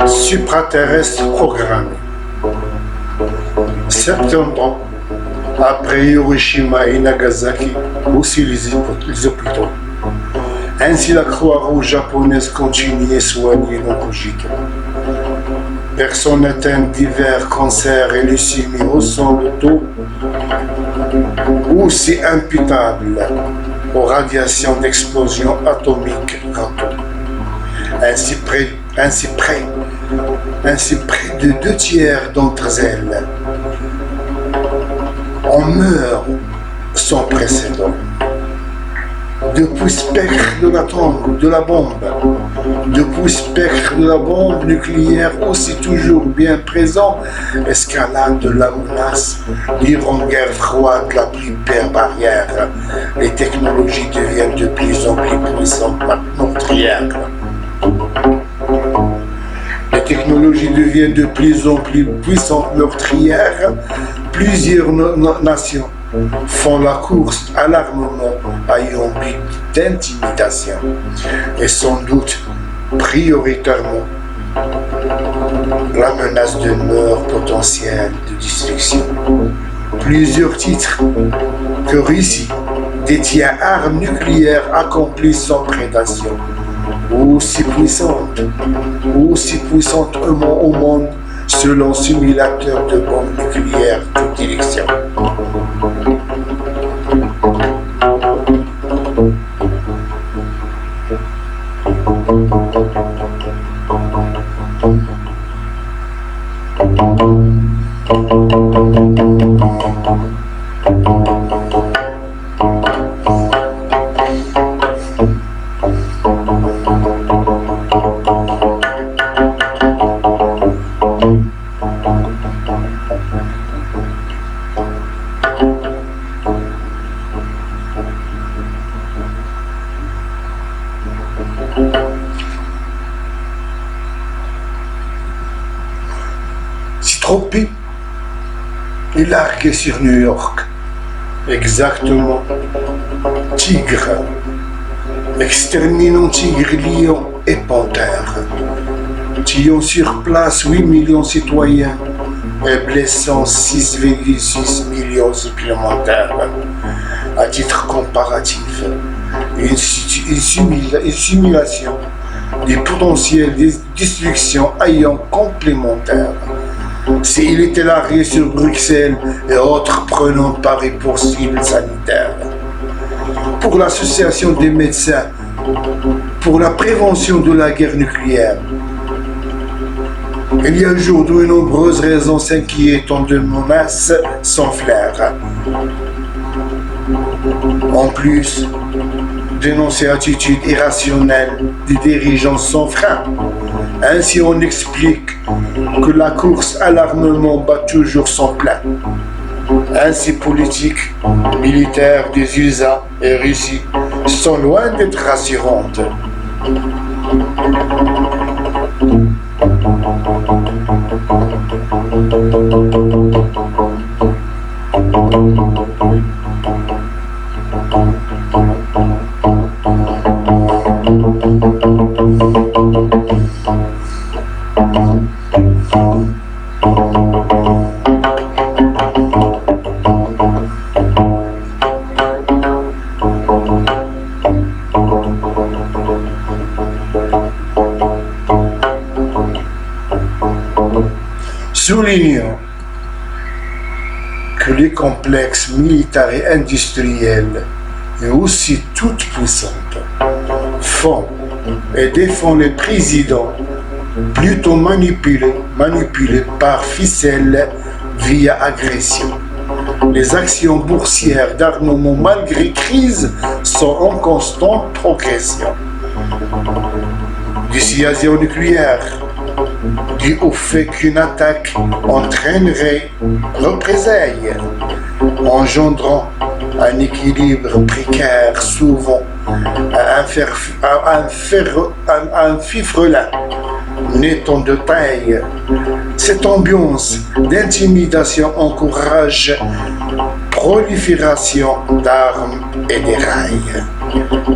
supraterrestre programmé. Septembre, après Hiroshima et Nagasaki, aussi les hôpitaux. Ainsi, la Croix-Rouge japonaise continue à soigner nos cogitants. Personnes atteintes divers cancers et leucémie au sang le taux aussi imputable aux radiations d'explosion atomique quantum. Ainsi près de 2 tiers d'entre elles en meurent sans précédent. Depuis spectre de la bombe nucléaire aussi toujours bien présent, escalade de la menace, l'Iran guerre froide la plus barrière, les technologies deviennent de plus en plus puissantes meurtrières. Les technologies deviennent de plus en plus puissantes meurtrières. Plusieurs nations font la course à l'armement à un but d'intimidation et sans doute prioritairement la menace de mort potentielle de destruction. Plusieurs titres que Russie détient armes nucléaires accomplissent sans prédation, aussi puissante au monde selon simulateur de bombes nucléaires de direction. Tropie est largué sur New York. Exactement. Tigre. Exterminant tigre, lion et panthère. Tuant sur place 8 millions de citoyens et blessant 6,6 millions supplémentaires. À titre comparatif, une simulation des potentiels de destruction ayant complémentaires. S'il était largué sur Bruxelles et autres prenant Paris pour cible sanitaire. Pour l'Association des médecins pour la prévention de la guerre nucléaire, il y a aujourd'hui de nombreuses raisons s'inquiétant de menaces sans flair. En plus, dénoncer attitude irrationnelle des dirigeants sans frein. Ainsi, on explique que la course à l'armement bat toujours son plein. Ainsi, politique, militaire des USA et Russie sont loin d'être rassurantes. Soulignons que les complexes militaires et industriels, et aussi toutes puissantes, font et défendent les présidents plutôt manipulés par ficelle via agression. Les actions boursières d'armement malgré crise sont en constante progression. Dissuasion nucléaire, dû au fait qu'une attaque entraînerait représailles, engendrant un équilibre précaire souvent un fifrelin n'étant de taille. Cette ambiance d'intimidation encourage prolifération d'armes et des rails.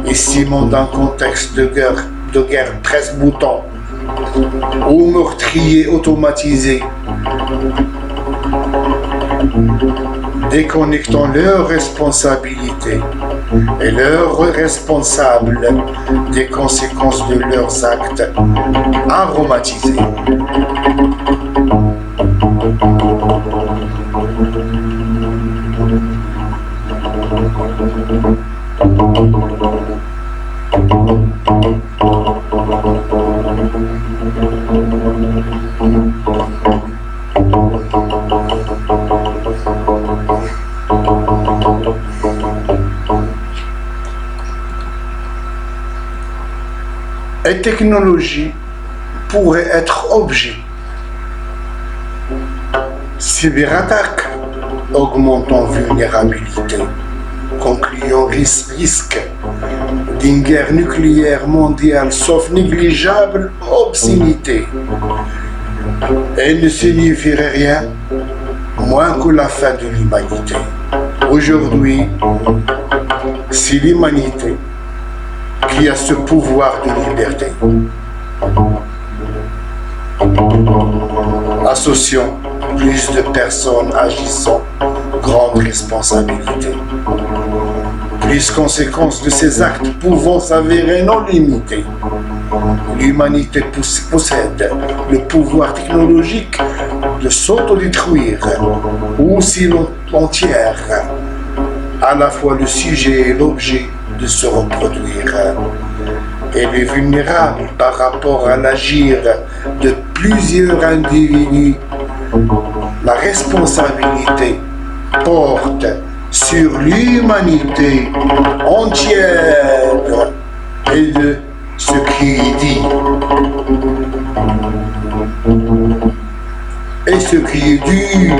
Ici, dans un contexte de guerre 13 boutons, aux meurtriers automatisés, déconnectant leurs responsabilités et leurs responsables des conséquences de leurs actes aromatisés. Et technologie pourrait être objet. Cyberattaque augmentant vulnérabilité, concluant risque d'une guerre nucléaire mondiale sauf négligeable obscénité. Elle ne signifierait rien moins que la fin de l'humanité. Aujourd'hui, c'est l'humanité qui a ce pouvoir de liberté. Associant plus de personnes agissant, grande responsabilité. Plus conséquences de ces actes pouvant s'avérer non limitées. L'humanité possède le pouvoir technologique de s'autodétruire, ou si entière, à la fois le sujet et l'objet de se reproduire. Elle est vulnérable par rapport à l'agir de plusieurs individus. La responsabilité porte sur l'humanité entière et de ce qui est dit et ce qui est dû.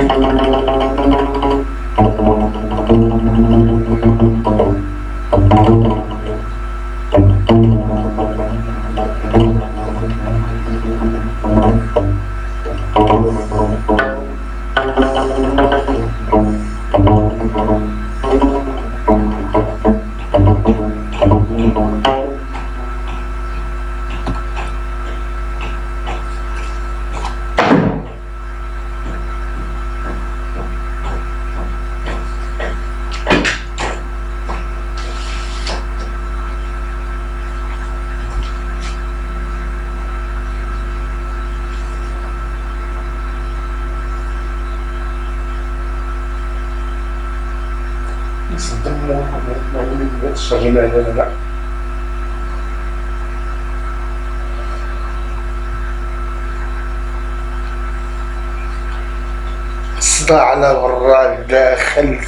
الصداع على برا داخل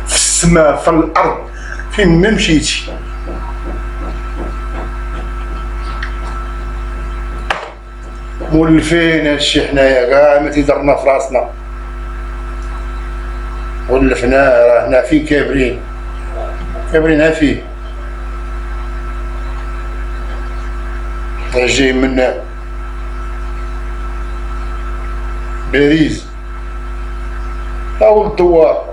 في السماء في الارض فين ما مشيتي. مولفين هادشي حنايا كاع ما تيضرنا في راسنا، ولفنا راه هنا فين كابرين ها فيه جاي من باريس أو الدوار